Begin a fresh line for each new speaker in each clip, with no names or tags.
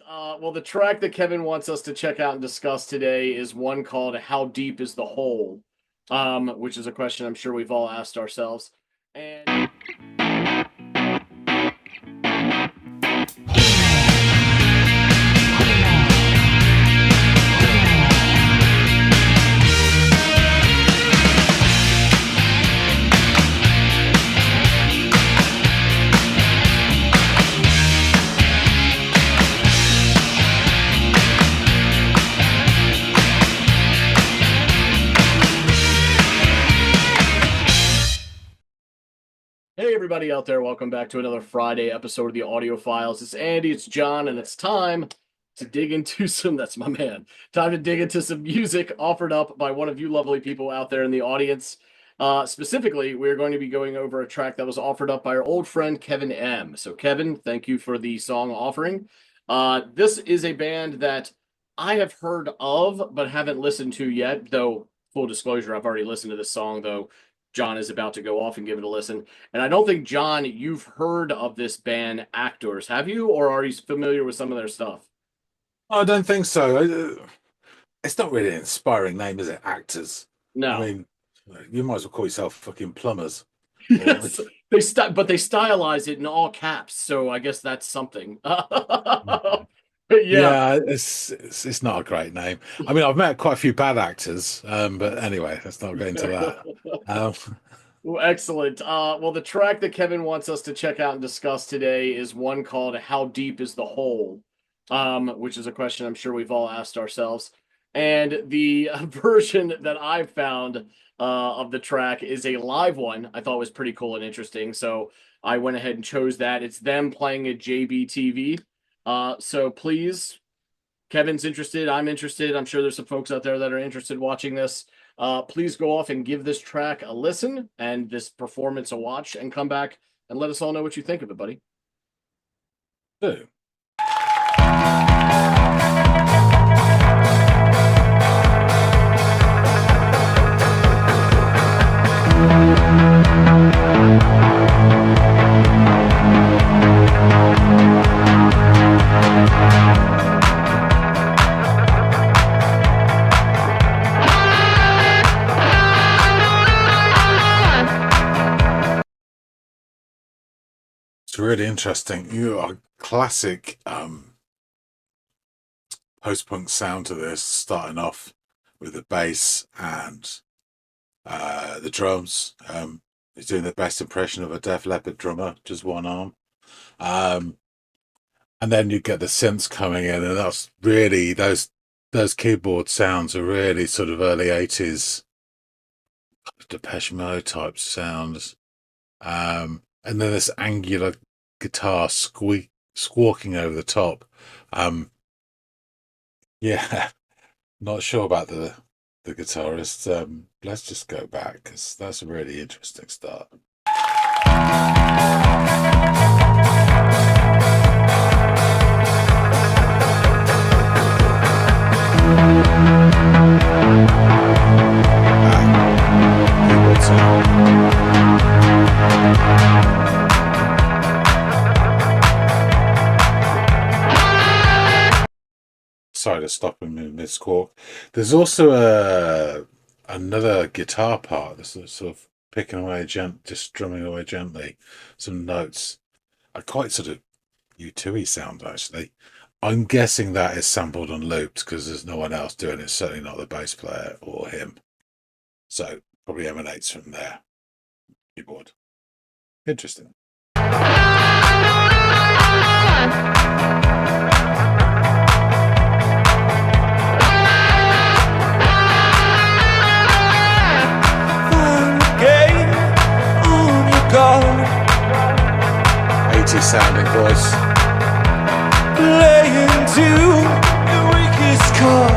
Well, the track that Kevin wants us to check out and discuss today is one called "How Deep Is the Hole," which is a question I'm sure we've all asked ourselves. And hey, everybody out there, welcome back to another Friday episode of the Audiophiles. It's Andy, it's John, and it's time to dig into that's my man, time to dig into some music offered up by one of you lovely people out there in the audience. Specifically, we're going to be going over a track that was offered up by our old friend Kevin M. So, Kevin, thank you for the song offering. This is a band that I have heard of, but haven't listened to yet, though, full disclosure, I've already listened to this song, though John is about to go off and give it a listen. And I don't think, John, you've heard of this band Actors, have you? Or are you familiar with some of their stuff?
I don't think so. It's not really an inspiring name, is it? Actors. I
No.
mean, you might as well call yourself fucking plumbers.
Yes, but they stylize it in all caps, so I guess that's something. But yeah.
Yeah, it's not a great name. I mean, I've met quite a few bad actors, but anyway, let's not get into that.
Well, excellent. Well, the track that Kevin wants us to check out and discuss today is one called "How Deep Is the Hole," which is a question I'm sure we've all asked ourselves. And the version that I found of the track is a live one. I thought was pretty cool and interesting, so I went ahead and chose that. It's them playing at JBTV. So please, Kevin's interested, I'm interested. I'm sure there's some folks out there that are interested watching this. Please go off and give this track a listen and this performance a watch and come back and let us all know what you think of it, buddy.
Do. It's really interesting. You are classic post-punk sound to this, starting off with the bass and the drums. He's doing the best impression of a Def Leppard drummer, just one arm. And then you get the synths coming in, and that's really those keyboard sounds are really sort of early 80s Depeche Mode type sounds. And then this angular guitar squawking over the top. Yeah, not sure about the guitarist. Let's just go back because that's a really interesting start. Keyboard sound. Sorry to stop him in mid squawk. There's also another guitar part that's sort of picking away just drumming away gently, some notes. I quite sort of U2-y sound actually. I'm guessing that is sampled and looped because there's no one else doing it. Certainly not the bass player or him. So probably emanates from their keyboard. Interesting. Sounding voice.
Playing to the weakest chord.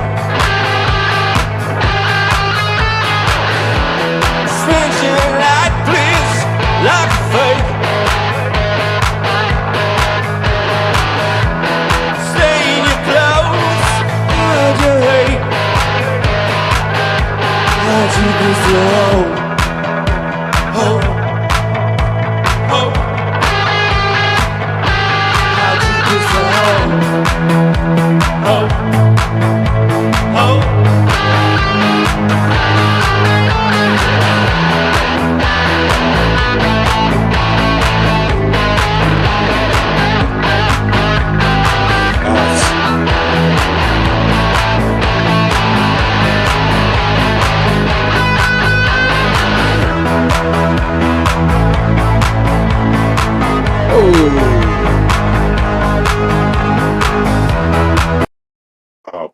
Switching like bliss, like fake. Staying your clothes, how'd you hate? How'd you be slow? Oh. Oh.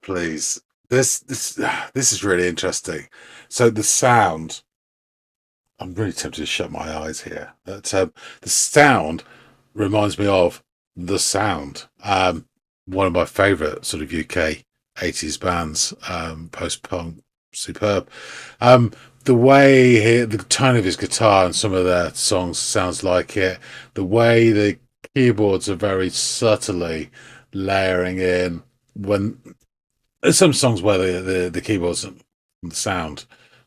please. This is really interesting. So the sound, I'm really tempted to shut my eyes here. But the sound reminds me of The Sound. One of my favourite sort of UK 80s bands, post-punk, superb. The way the tone of his guitar and some of their songs sounds like it. The way the keyboards are very subtly layering in when there's some songs where the keyboards and the sound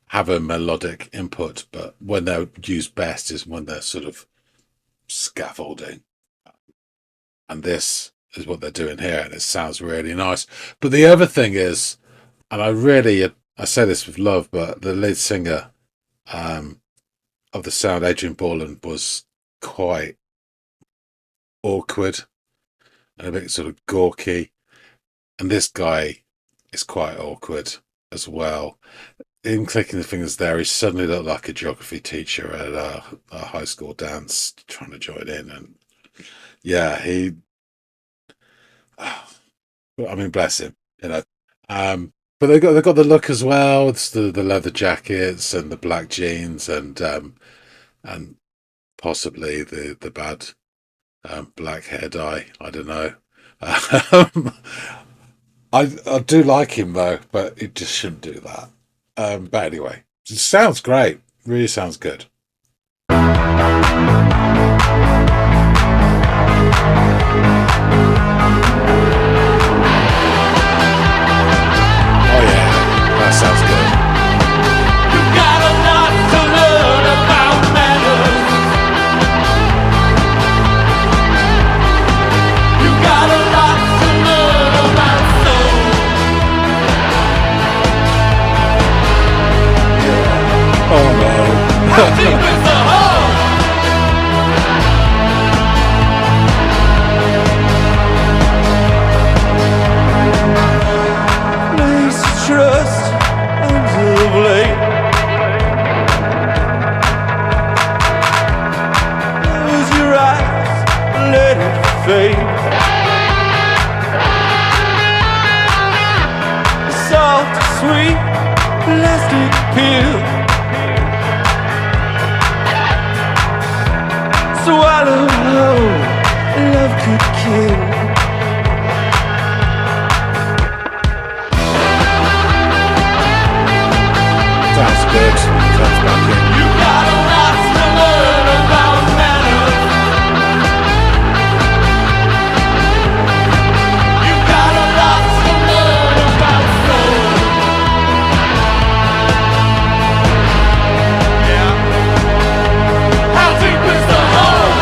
have a melodic input, but when they're used best is when they're sort of scaffolding. And this is what they're doing here, and it sounds really nice. But the other thing is, and I say this with love, but the lead singer of The Sound, Adrian Borland, was quite awkward and a bit sort of gawky. And this guy is quite awkward as well. Him clicking the fingers there, he suddenly looked like a geography teacher at a high school dance trying to join in. And yeah, I mean, bless him, you know. But they've got the look as well. It's the leather jackets and the black jeans and possibly the bad black hair dye. I don't know. I do like him though, but it just shouldn't do that. But anyway, it sounds great. Really sounds good. Oh yeah, that sounds good.
You got a lot to learn about manners. You got a lot to learn about soul.
Oh no.
How deep is the hole? Place trust until late. Close your eyes, let it fade. Soft, sweet, plastic pill. Swallow whole, love could kill.
Sounds good. Comes back in.
You got a lot to learn about manners. You got a lot to learn about soul. Yeah. How deep is the hole?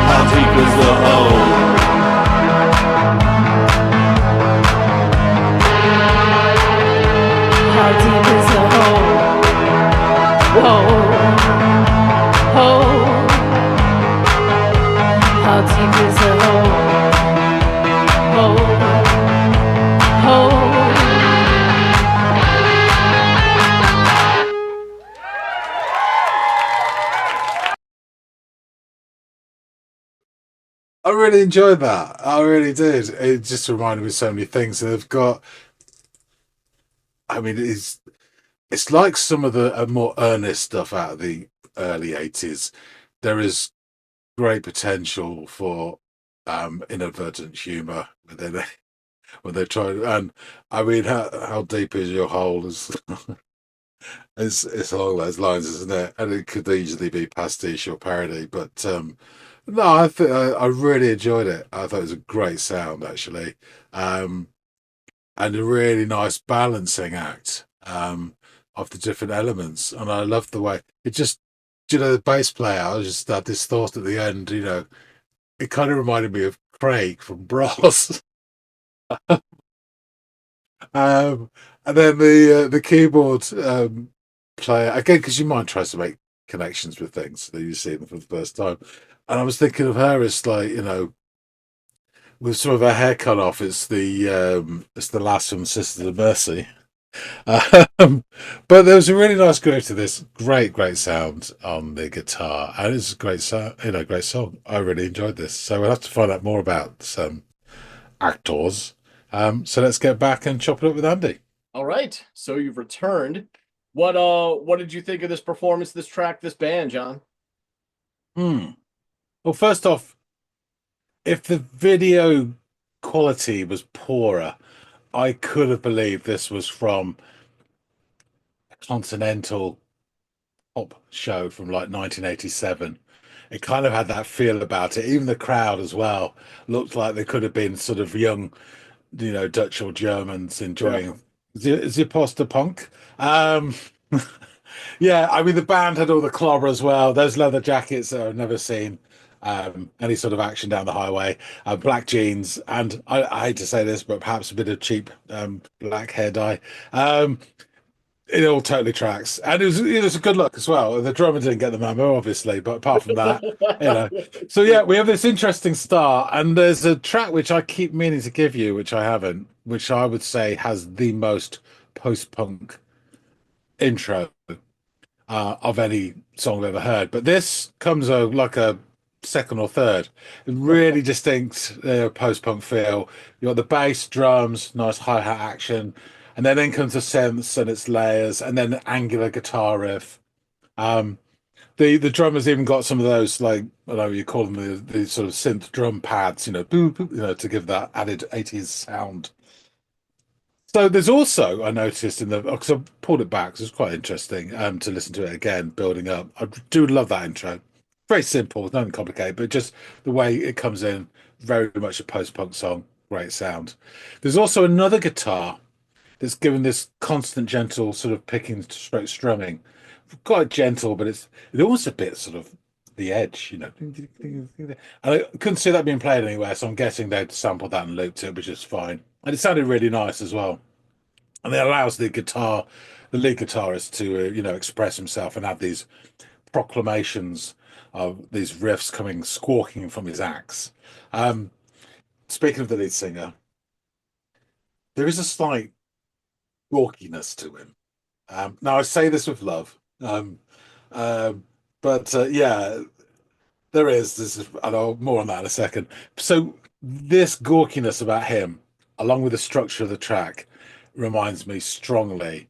How deep is the hole?
How deep is the hole? Whoa, hole. How deep is the hole? Hole, hole.
I really enjoyed that. I really did. It just reminded me of so many things. And they've got, I mean, it's like some of the more earnest stuff out of the early 80s. There is great potential for inadvertent humour within it when they try. And I mean, how deep is your hole? Is it's along those lines, isn't it? And it could easily be pastiche or parody, but no, I really enjoyed it. I thought it was a great sound actually, and a really nice balancing act of the different elements. And I loved the way it just, the bass player. I just had this thought at the end. It kind of reminded me of Craig from Bros. And then the keyboard player again, because your mind tries to make connections with things that you see them for the first time. And I was thinking of her as like, with some of her hair cut off. It's the lass from Sisters of Mercy. Um, but there was a really nice groove to this. Great sound on the guitar, and it's a great sound, great song. I really enjoyed this. So we'll have to find out more about some actors. So let's get back and chop it up with Andy.
All right, so you've returned. What did you think of this performance, this track, this band, John?
Well, first off, if the video quality was poorer, I could have believed this was from a continental pop show from like 1987. It kind of had that feel about it. Even the crowd as well looked like they could have been sort of young, Dutch or Germans enjoying the poster punk. Yeah, I mean the band had all the clobber as well. Those leather jackets that I've never seen. Any sort of action down the highway, black jeans, and I hate to say this, but perhaps a bit of cheap black hair dye. It all totally tracks, and it was a good look as well. The drummer didn't get the memo, obviously, but apart from that, So yeah, we have this interesting start, and there's a track which I keep meaning to give you, which I haven't, which I would say has the most post-punk intro of any song I've ever heard. But this comes like a second or third. Really distinct post-punk feel. You got the bass, drums, nice hi-hat action, and then comes the synths and its layers, and then the angular guitar riff. The drummers even got some of those, like, I don't know what you call them, the sort of synth drum pads, boop, boop, to give that added 80s sound. So there's also, I noticed because I pulled it back, so it's quite interesting to listen to it again, building up. I do love that intro. Very simple, nothing complicated, but just the way it comes in, very much a post-punk song, great sound. There's also another guitar that's given this constant, gentle sort of picking, straight strumming. Quite gentle, but it's almost a bit sort of the edge, And I couldn't see that being played anywhere, so I'm guessing they'd sampled that and looped it, which is fine. And it sounded really nice as well. And it allows the lead guitarist to, express himself and have these proclamations of these riffs coming squawking from his axe. Speaking of the lead singer, there is a slight gawkiness to him. Now I say this with love, but yeah, there is. And I'll more on that in a second. So this gawkiness about him, along with the structure of the track, reminds me strongly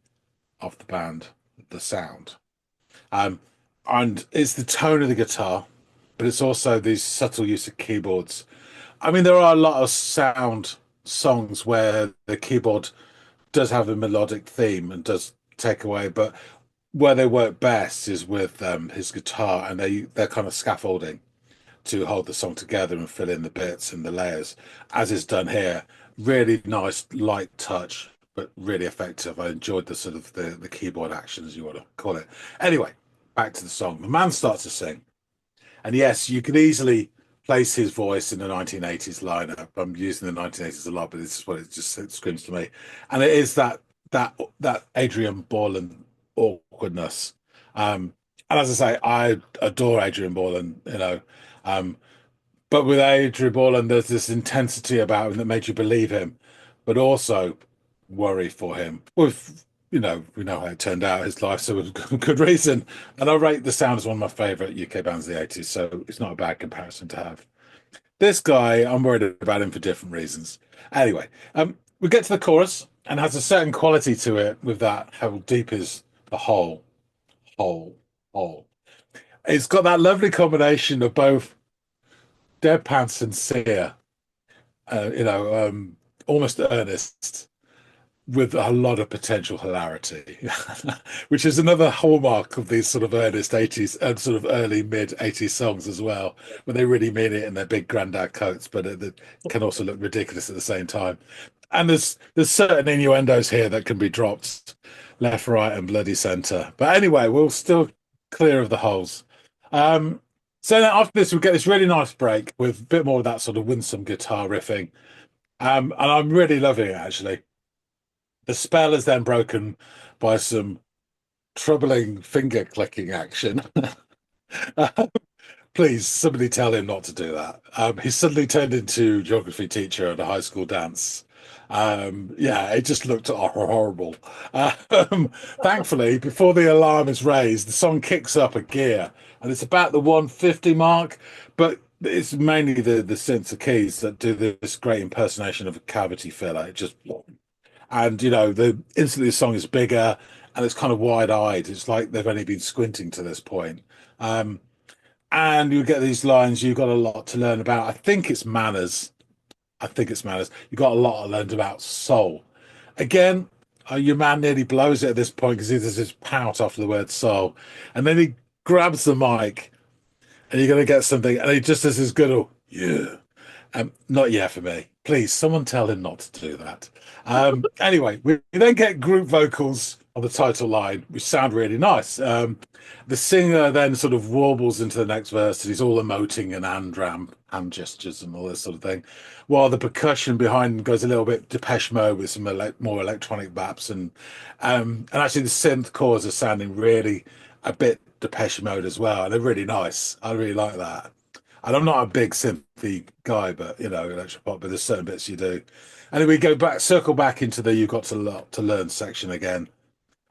of the band, the sound. And it's the tone of the guitar, but it's also these subtle use of keyboards. I mean, there are a lot of sound songs where the keyboard does have a melodic theme and does take away, but where they work best is with his guitar, and they're kind of scaffolding to hold the song together and fill in the bits and the layers, as is done here. Really nice, light touch, but really effective. I enjoyed the sort of the keyboard action, as you want to call it. Anyway, back to the song. The man starts to sing, and yes, you could easily place his voice in the 1980s lineup. I'm using the 1980s a lot, but this is what it screams to me, and it is that Adrian Borland awkwardness. And as I say, I adore Adrian Borland, but with Adrian Borland, there's this intensity about him that made you believe him, but also worry for him. With we know how it turned out his life, so with good reason. And I rate the sound as one of my favourite UK bands of the 80s, so it's not a bad comparison to have. This guy, I'm worried about him for different reasons. Anyway, we get to the chorus and has a certain quality to it with that. How deep is the hole? Hole. It's got that lovely combination of both deadpan sincere, almost earnest, with a lot of potential hilarity, which is another hallmark of these sort of earnest 80s and sort of early mid 80s songs as well, when they really mean it in their big granddad coats, but it can also look ridiculous at the same time. And there's certain innuendos here that can be dropped left, right, and bloody center. But anyway, we'll still clear of the holes. So then after this, we get this really nice break with a bit more of that sort of winsome guitar riffing. And I'm really loving it, actually. The spell is then broken by some troubling finger clicking action. Please, somebody tell him not to do that. He's suddenly turned into geography teacher at a high school dance. Yeah, it just looked horrible. Um, Thankfully, before the alarm is raised, the song kicks up a gear, and it's about the 150 mark. But it's mainly the synths, the keys that do this great impersonation of a cavity filler. It just and the instantly the song is bigger and it's kind of wide-eyed. It's like they've only been squinting to this point. Um, and you get these lines. You've got a lot to learn about. I think it's manners. I think it's manners. You got a lot to learn about soul. Again, your man nearly blows it at this point because he does this pout after the word soul, and then he grabs the mic, and you're gonna get something, and he just does this good, oh yeah, not yet for me. Please, someone tell him not to do that. Anyway, we then get group vocals on the title line, which sound really nice. The singer then sort of warbles into the next verse, and he's all emoting and hand gestures and all this sort of thing, while the percussion behind him goes a little bit Depeche Mode with some more electronic baps, and actually the synth chords are sounding really a bit Depeche Mode as well, and they're really nice. I really like that. And I'm not a big synthy guy, but electropop, but there's certain bits you do. And then we circle back into the you've got to lot to learn section again.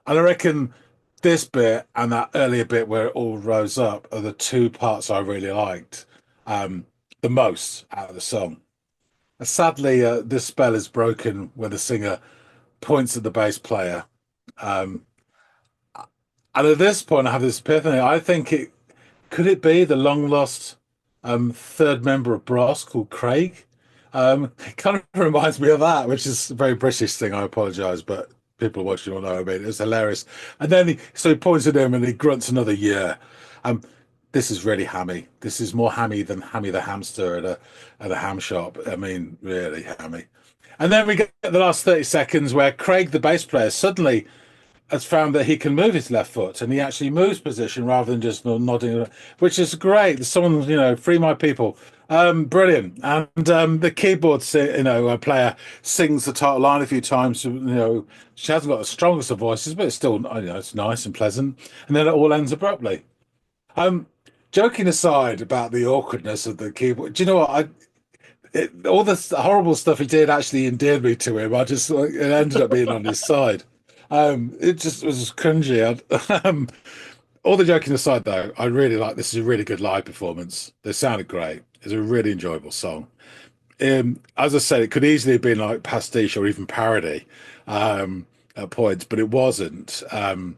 And I reckon this bit and that earlier bit where it all rose up are the two parts I really liked the most out of the song. And sadly, this spell is broken when the singer points at the bass player. Um, and at this point, I have this epiphany. I think it be the long lost third member of Brass called Craig? It kind of reminds me of that, which is a very British thing. I apologise, but people watching will know what I mean. It was hilarious. And then he points at him and he grunts another year. Um, this is really hammy. This is more hammy than Hammy the hamster at a ham shop. I mean, really hammy. And then we get the last 30 seconds where Craig, the bass player, suddenly has found that he can move his left foot and he actually moves position rather than just nodding, which is great. There's someone, free my people. Brilliant. And the keyboard, player sings the title line a few times. She hasn't got the strongest of voices, but it's still, it's nice and pleasant. And then it all ends abruptly. Um, Joking aside about the awkwardness of the keyboard, do you know what? All the horrible stuff he did actually endeared me to him. It ended up being on his side. It just was cringy. All the joking aside, though, I really like this. Is a really good live performance. They sounded great. It's a really enjoyable song. As I said, it could easily have been like pastiche or even parody at points, but it wasn't. And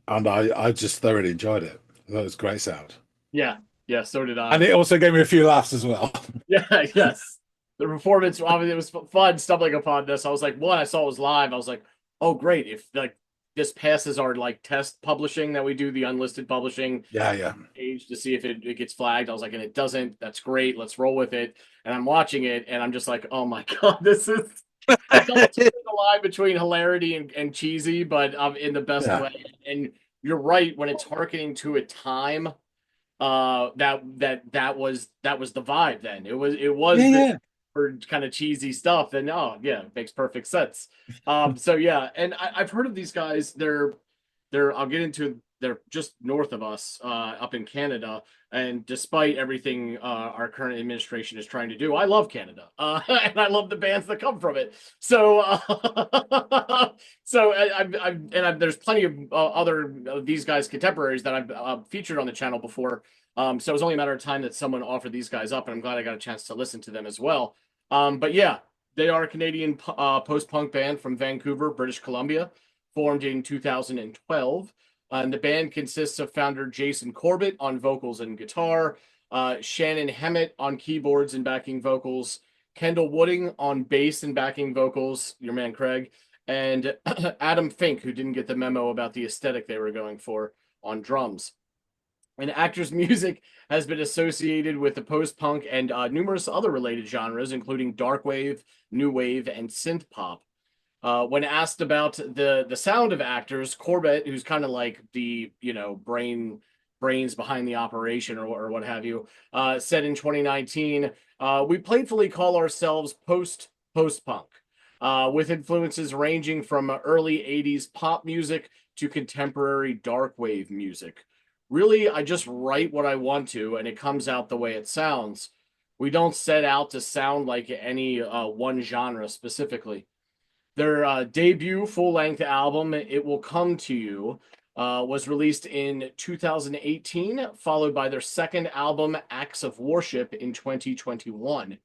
I just thoroughly enjoyed it. I thought it was great sound.
Yeah, yeah, so did I.
And it also gave me a few laughs as well.
Yeah, yes. The performance, obviously, it was fun stumbling upon this. I was like, one, I saw it was live. I was like, oh, great. If like this passes our like test publishing that we do, the unlisted publishing
Yeah.
page to see if it gets flagged. I was like, and it doesn't. That's great. Let's roll with it. And I'm watching it, and I'm just like, oh my God, this is the line between hilarity and cheesy, but in the best way. And you're right, when it's harkening to a time that was the vibe then. It was for kind of cheesy stuff, and it makes perfect sense. So yeah, and I've heard of these guys. They're I'll get into, they're just north of us, up in Canada, and despite everything our current administration is trying to do, I love Canada, and I love the bands that come from it. So there's plenty of other of these guys contemporaries that I've featured on the channel before. So it was only a matter of time that someone offered these guys up, and I'm glad I got a chance to listen to them as well. But yeah, they are a Canadian post-punk band from Vancouver, British Columbia, formed in 2012. And the band consists of founder Jason Corbett on vocals and guitar, Shannon Hemmett on keyboards and backing vocals, Kendall Wooding on bass and backing vocals, your man Craig, and Adam Fink, who didn't get the memo about the aesthetic they were going for, on drums. And Actor's music has been associated with the post-punk and numerous other related genres, including dark wave, new wave, and synth pop. When asked about the sound of Actors, Corbett, who's kind of like the brains behind the operation or what have you, said in 2019, we playfully call ourselves post-punk, with influences ranging from early 80s pop music to contemporary dark wave music. Really, I just write what I want to, and it comes out the way it sounds. We don't set out to sound like any one genre specifically. Their debut full-length album, It Will Come to You, was released in 2018, followed by their second album, Acts of Worship, in 2021.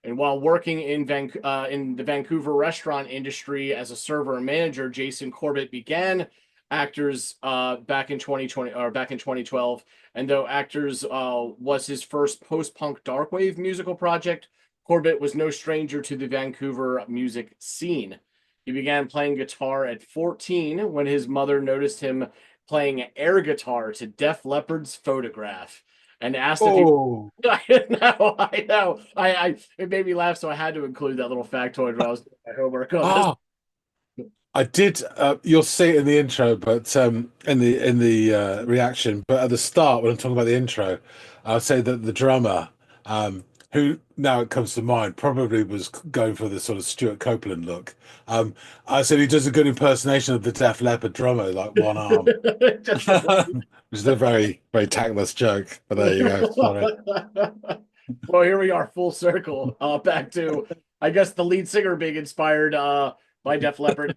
And while working in the Vancouver restaurant industry as a server and manager, Jason Corbett began Actors back in 2012. And though Actors was his first post-punk darkwave musical project, Corbett was no stranger to the Vancouver music scene. He began playing guitar at 14 when his mother noticed him playing air guitar to Def Leppard's Photograph and asked if he
Oh,
I know. It made me laugh, so I had to include that little factoid when I was doing my homework on this.
ah, I did. You'll see it in the intro, but in the reaction. But at the start, when I'm talking about the intro, I'll say that the drummer, who now it comes to mind, probably was going for the sort of Stuart Copeland look. I said he does a good impersonation of the Def Leppard drummer, like one arm,
Just
which is a very, very tactless joke. But there you go. Sorry.
Well, here we are, full circle. Back to, I guess, the lead singer being inspired by Def Leppard,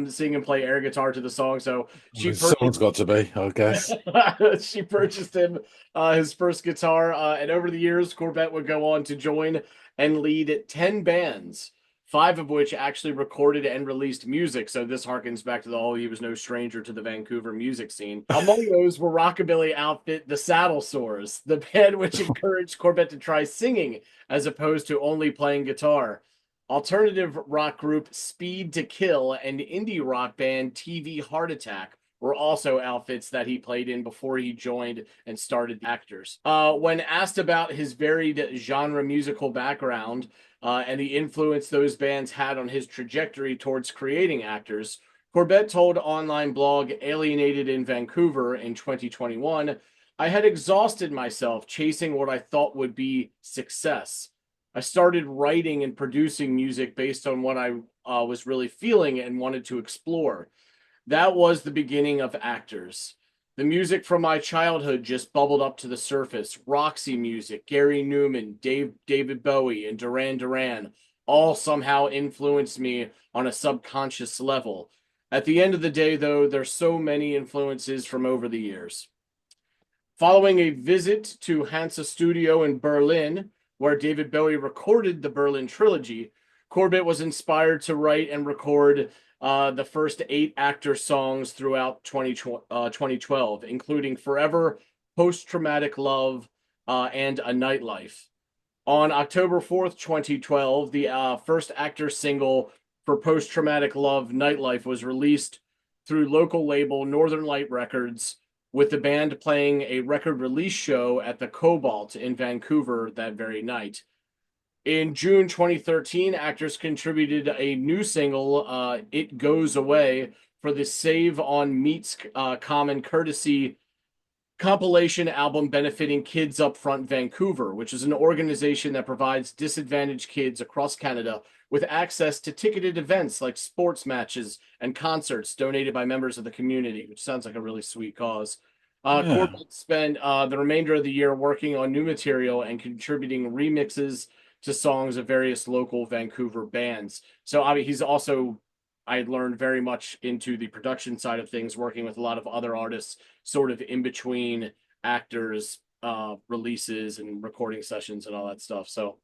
sing and play air guitar to the song. So
I mean, someone's got to be, I guess.
she purchased him his first guitar, and over the years, Corbett would go on to join and lead 10 bands, 5 of which actually recorded and released music. So this harkens back to the whole he was no stranger to the Vancouver music scene. Among those were rockabilly outfit The Saddle Sores, the band which encouraged Corbett to try singing as opposed to only playing guitar. Alternative rock group Speed to Kill and indie rock band TV Heart Attack were also outfits that he played in before he joined and started Actors. When asked about his varied genre musical background and the influence those bands had on his trajectory towards creating Actors, Corbett told online blog Alienated in Vancouver in 2021, "I had exhausted myself chasing what I thought would be success. I started writing and producing music based on what I was really feeling and wanted to explore. That was the beginning of Actors. The music from my childhood just bubbled up to the surface. Roxy music, Gary Newman, David Bowie, and Duran Duran all somehow influenced me on a subconscious level. At the end of the day, though, there's so many influences from over the years." Following a visit to Hansa Studio in Berlin, where David Bowie recorded the Berlin Trilogy, Corbett was inspired to write and record the first 8 Actor songs throughout 2012, including Forever, Post-Traumatic Love, and A Nightlife. On October 4th, 2012, the first Actor single for Post-Traumatic Love, Nightlife, was released through local label Northern Light Records, with the band playing a record release show at the Cobalt in Vancouver that very night. In June 2013, Actors contributed a new single, It Goes Away, for the Save on Meat's Common Courtesy compilation album benefiting Kids Up Front Vancouver, which is an organization that provides disadvantaged kids across Canada with access to ticketed events like sports matches and concerts donated by members of the community, which sounds like a really sweet cause.
Yeah.
Corbett spent the remainder of the year working on new material and contributing remixes to songs of various local Vancouver bands. So I mean, he's also, I learned, very much into the production side of things, working with a lot of other artists, sort of in between Actors, releases and recording sessions and all that stuff. So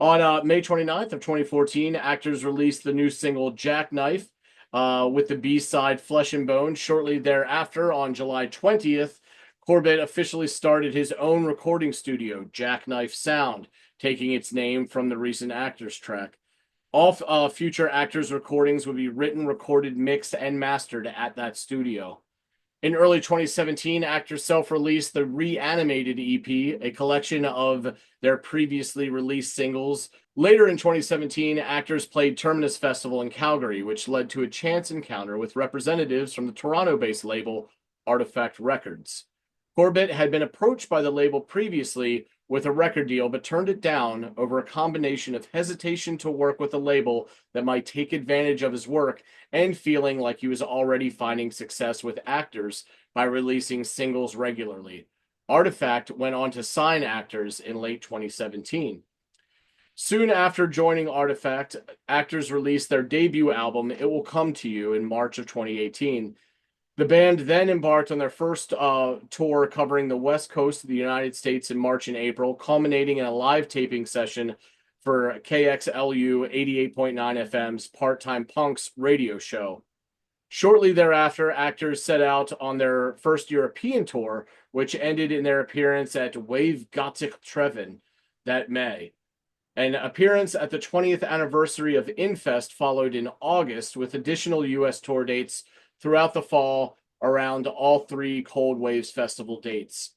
on May 29th of 2014, Actors released the new single Jackknife with the B-side Flesh and Bone. Shortly thereafter, on July 20th, Corbett officially started his own recording studio, Jackknife Sound, taking its name from the recent Actors track. All future Actors recordings would be written, recorded, mixed, and mastered at that studio. In early 2017, Actors self-released the Reanimated EP, a collection of their previously released singles. Later in 2017, Actors played Terminus Festival in Calgary, which led to a chance encounter with representatives from the Toronto-based label Artifact Records. Corbett had been approached by the label previously with a record deal, but turned it down over a combination of hesitation to work with a label that might take advantage of his work and feeling like he was already finding success with Actors by releasing singles regularly. Artifact went on to sign Actors in late 2017. Soon after joining Artifact, Actors released their debut album, It Will Come to You, in March of 2018. The band then embarked on their first tour covering the West Coast of the United States in March and April, culminating in a live taping session for KXLU 88.9 FM's Part-Time Punks radio show. Shortly thereafter, Actors set out on their first European tour, which ended in their appearance at Wave Gothic Treven that May. An appearance at the 20th anniversary of Infest followed in August, with additional U.S. tour dates throughout the fall around all three Cold Waves Festival dates.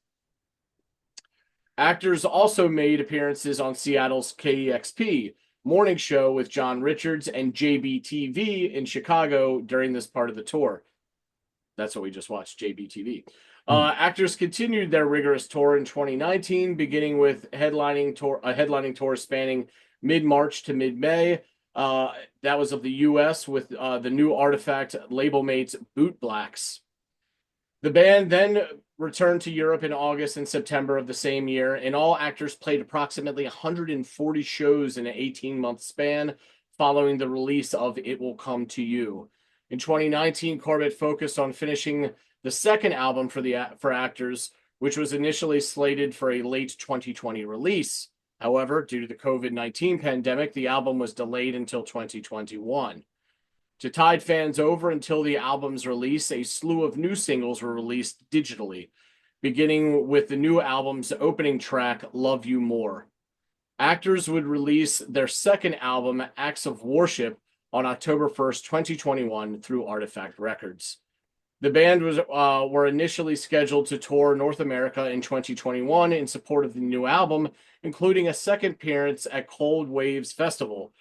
Actors also made appearances on Seattle's KEXP morning show with John Richards and JBTV in Chicago during this part of the tour. That's what we just watched, JBTV. Actors continued their rigorous tour in 2019, beginning with a headlining tour spanning mid-March to mid-May. That was of the U.S. with the new Artifact label mates Boot Blacks. The band then returned to Europe in August and September of the same year. In all, Actors played approximately 140 shows in an 18-month span following the release of It Will Come to You. In 2019, Corbett focused on finishing the second album for Actors, which was initially slated for a late 2020 release. However, due to the COVID-19 pandemic, the album was delayed until 2021. To tide fans over until the album's release, a slew of new singles were released digitally, beginning with the new album's opening track, Love You More. Actors would release their second album, Acts of Worship, on October 1st, 2021 through Artifact Records. The band were initially scheduled to tour North America in 2021 in support of the new album, including a second appearance at Cold Waves Festival,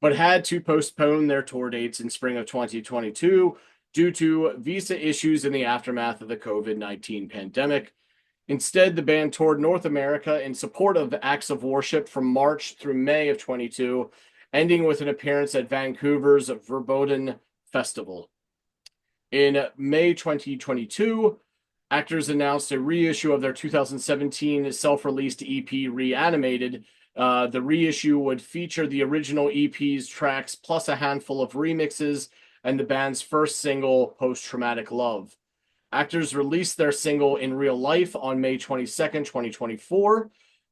but had to postpone their tour dates in spring of 2022 due to visa issues in the aftermath of the COVID-19 pandemic. Instead, the band toured North America in support of Acts of Worship from March through May of 22, ending with an appearance at Vancouver's Verboten Festival. In May 2022, Actors announced a reissue of their 2017 self-released EP, Reanimated. The reissue would feature the original EP's tracks plus a handful of remixes and the band's first single, Post-Traumatic Love. Actors released their single In Real Life on May 22nd, 2024.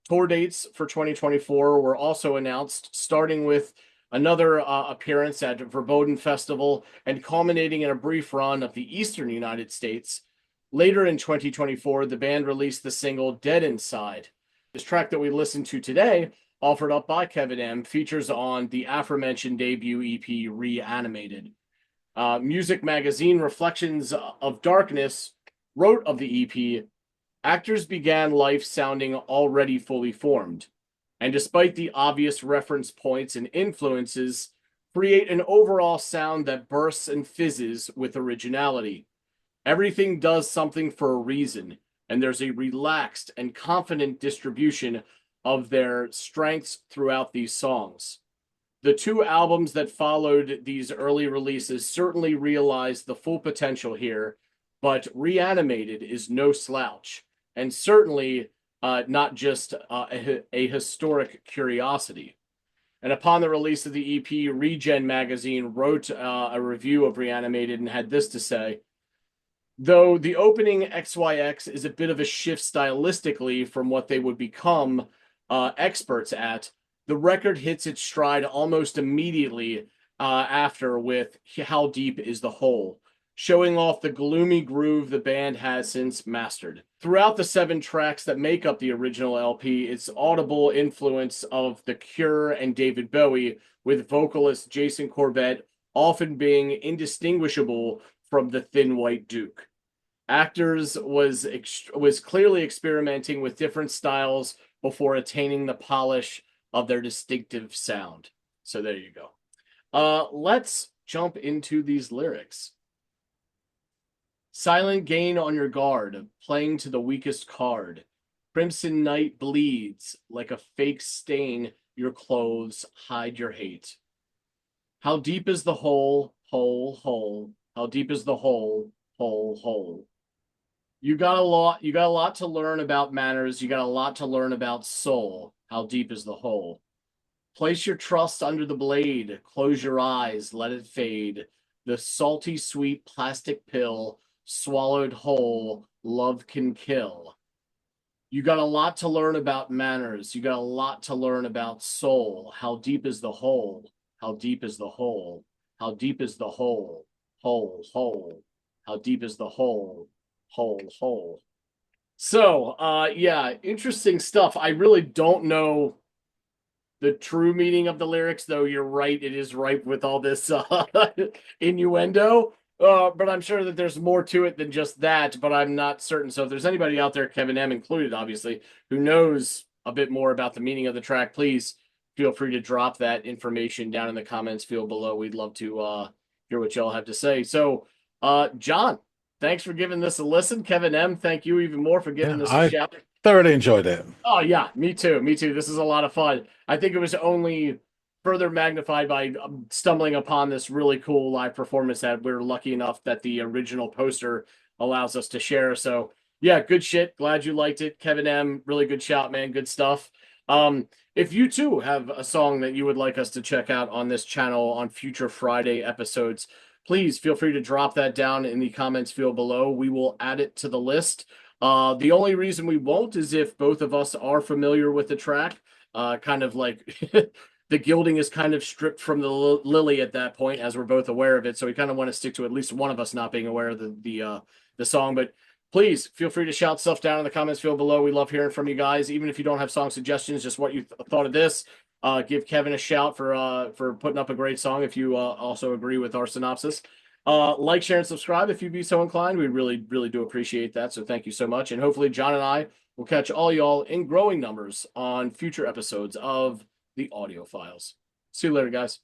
Tour dates for 2024 were also announced, starting with another appearance at Verboten Festival and culminating in a brief run of the eastern United States. Later in 2024, the band released the single Dead Inside. This track that we listened to today, offered up by Kevin M., features on the aforementioned debut EP, Reanimated. Music magazine Reflections of Darkness wrote of the EP, Actors began life sounding already fully formed, and despite the obvious reference points and influences, create an overall sound that bursts and fizzes with originality. Everything does something for a reason, and there's a relaxed and confident distribution of their strengths throughout these songs. The two albums that followed these early releases certainly realized the full potential here, but Reanimated is no slouch, and certainly not just a historic curiosity. And upon the release of the EP, Regen magazine wrote a review of Reanimated and had this to say: though the opening XYX is a bit of a shift stylistically from what they would become experts at, the record hits its stride almost immediately after with How Deep Is the Hole, showing off the gloomy groove the band has since mastered. Throughout the 7 tracks that make up the original LP, it's audible influence of The Cure and David Bowie, with vocalist Jason Corbett often being indistinguishable from the Thin White Duke. Actors was clearly experimenting with different styles before attaining the polish of their distinctive sound. So there you go. Let's jump into these lyrics. Silent gain on your guard, playing to the weakest card. Crimson night bleeds like a fake stain. Your clothes hide your hate. How deep is the hole, hole, hole? How deep is the hole, hole, hole? You got a lot to learn about manners. You got a lot to learn about soul. How deep is the hole? Place your trust under the blade. Close your eyes, let it fade. The salty sweet plastic pill, swallowed whole, love can kill. You got a lot to learn about manners. You got a lot to learn about soul. How deep is the hole? How deep is the hole? How deep is the hole? Hole, hole. How deep is the hole? Hole, hole. So, yeah, interesting stuff. I really don't know the true meaning of the lyrics, though you're right, it is ripe with all this innuendo. But I'm sure that there's more to it than just that, but I'm not certain. So if there's anybody out there, Kevin M included, obviously, who knows a bit more about the meaning of the track, please feel free to drop that information down in the comments field below. We'd love to hear what y'all have to say. So, John, thanks for giving this a listen. Kevin M, thank you even more for giving this a shout.
Thoroughly enjoyed it.
Oh yeah, me too. Me too. This is a lot of fun. I think it was only further magnified by stumbling upon this really cool live performance that we're lucky enough that the original poster allows us to share. So yeah, good shit. Glad you liked it, Kevin M. Really good shout, man. Good stuff. If you too have a song that you would like us to check out on this channel on future Friday episodes, please feel free to drop that down in the comments field below. We will add it to the list. The only reason we won't is if both of us are familiar with the track. Kind of like the gilding is kind of stripped from the lily at that point, as we're both aware of it. So we kind of want to stick to at least one of us not being aware of the song. But please feel free to shout stuff down in the comments field below. We love hearing from you guys, even if you don't have song suggestions, just what you thought of this. Give Kevin a shout for putting up a great song if you also agree with our synopsis. Like, share, and subscribe if you'd be so inclined. We really, really do appreciate that. So thank you so much. And hopefully John and I will catch all y'all in growing numbers on future episodes of the Audiophiles. See you later, guys.